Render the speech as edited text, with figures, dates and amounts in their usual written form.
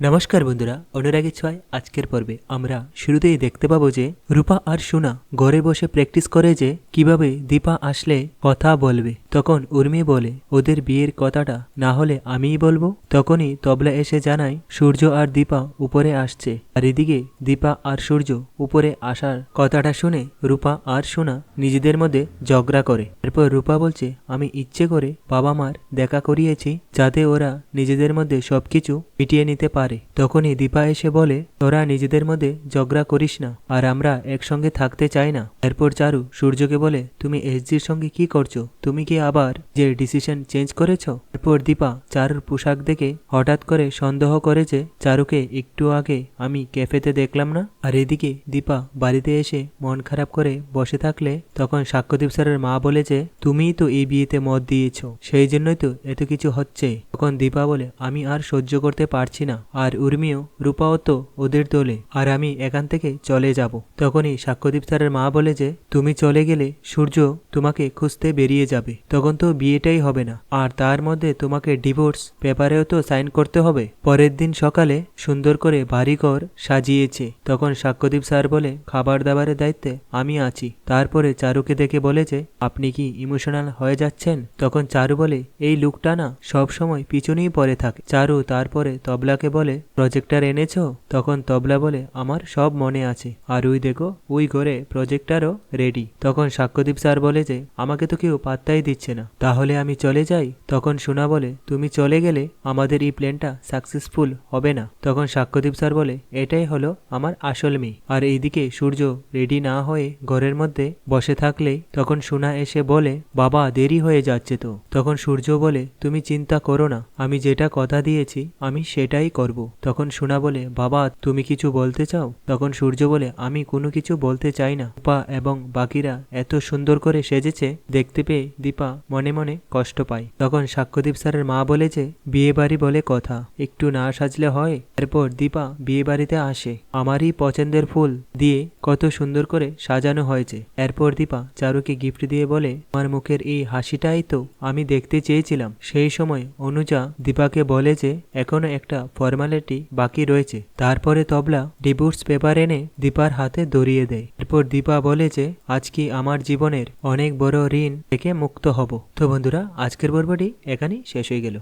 নমস্কার বন্ধুরা, অনুরাগী ছয় আজকের পর্বে আমরা শুরুতেই দেখতে পাবো যে রূপা আর সোনা ঘরে বসে প্র্যাকটিস করে যে কিভাবে দীপা আসলে কথা বলবে। তখন উর্মি বলে ওদের বিয়ের কথাটা না হলে আমিই বলবো। তখনই তবলা এসে জানায় সূর্য আর দীপা উপরে আসছে। আর এদিকে দীপা আর সূর্য উপরে আসার কথাটা শুনে রূপা আর সোনা নিজেদের মধ্যে ঝগড়া করে। এরপর রূপা বলছে আমি ইচ্ছে করে বাবা মার দেখা করিয়েছি যাতে ওরা নিজেদের মধ্যে সবকিছু মিটিয়ে নিতে পারে। তখনই দীপা এসে বলে তোরা নিজেদের মধ্যে ঝগড়া করিস না, আর আমরা একসঙ্গে থাকতে চাই না। এরপর চারু সূর্যকে বলে তুমি এসজির সঙ্গে কি করছো, তুমি কি আবার যে ডিসিশন চেঞ্জ করেছ? এরপর দীপা চারুর পোশাক দেখে হঠাৎ করে সন্দেহ করে যে চারুকে একটু আগে আমি ক্যাফেতে দেখলাম না। আর এদিকে দীপা বাড়িতে এসে মন খারাপ করে বসে থাকলে তখন সাক্ষ্যদীপ স্যারের মা বলে যে তুমিই তো এই বিয়েতে মত দিয়েছ, সেই জন্যই তো এত কিছু হচ্ছে। তখন দীপা বলে আমি আর সহ্য করতে পারছি না, আর উর্মিও রূপাও তো ওদের দলে, আর আমি এখান থেকে চলে যাব। তখনই সাক্ষ্যদীপ স্যারের মা বলে যে তুমি চলে গেলে সূর্য তোমাকে খুঁজতে বেরিয়ে যাবে, তখন তো বিয়েটাই হবে না, আর তার মধ্যে তোমাকে ডিভোর্স পেপারেও তো সাইন করতে হবে। পরের দিন সকালে সুন্দর করে বাড়িঘর সাজিয়েছে। তখন সাক্ষ্যদীপ স্যার বলে খাবার দাবারের দায়িত্বে আমি আছি। তারপরে চারুকে দেখে বলে যে আপনি কি ইমোশনাল হয়ে যাচ্ছেন? তখন চারু বলে এই লুকটা না সব সময় পিছনেই পড়ে থাকে। চারু তারপরে তবলাকে বলে প্রজেক্টর এনেছো? তখন তবলা বলে আমার সব মনে আছে, আর ওই দেখো ওই ঘরে প্রজেক্টরও রেডি। তখন সাক্ষ্যদীপ স্যার বলে যে আমাকে তো কেউ পাত্তাই দিচ্ছে না, তাহলে আমি চলে যাই? তখন সোনা বলে তুমি চলে গেলে আমাদের এই প্ল্যানটা সাকসেসফুল হবে না। তখন সাক্ষ্যদীপ স্যার বলে এটাই হলো আমার আসল মেয়ে। আর এইদিকে সূর্য রেডি না হয়ে ঘরের মধ্যে বসে থাকলেই তখন সোনা এসে বলে বাবা দেরি হয়ে যাচ্ছে তো। তখন সূর্য বলে তুমি চিন্তা করো না, আমি যেটা কথা দিয়েছি আমি সেটাই করব। তখন সোনা বলে বাবা তুমি কিছু বলতে চাও? তখন সূর্য বলে আমি কোনো কিছু বলতে চাই না, রূপা এবং বাকিরা এত সুন্দর করে সেজেছে দেখতে পেয়ে দীপা মনে মনে কষ্ট পায়। তখন সাক্ষ্যদীপ স্যারের মা বলে যে বিয়ে বাড়ি বলে কথা, একটু না সাজলে হয়? এরপর দীপা বিয়ে বাড়িতে আসে, আমারই পছন্দের ফুল দিয়ে কত সুন্দর করে সাজানো হয়েছে। এরপর দীপা চারুকে গিফট দিয়ে বলে আমার মুখের এই হাসিটাই তো আমি দেখতে চেয়েছিলাম। সেই সময় অনুজা দীপাকে বলে যে এখনো একটা ফর্মালিটি বাকি রয়েছে। তারপরে তবলা ডিভোর্স পেপার এনে দীপার হাতে ধরিয়ে দেয়। এরপর দীপা বলে যে আজকে আমার জীবনের অনেক বড় ঋণ থেকে মুক্ত হব। তো বন্ধুরা আজকের পর্বটি এখানেই শেষ হয়ে গেল।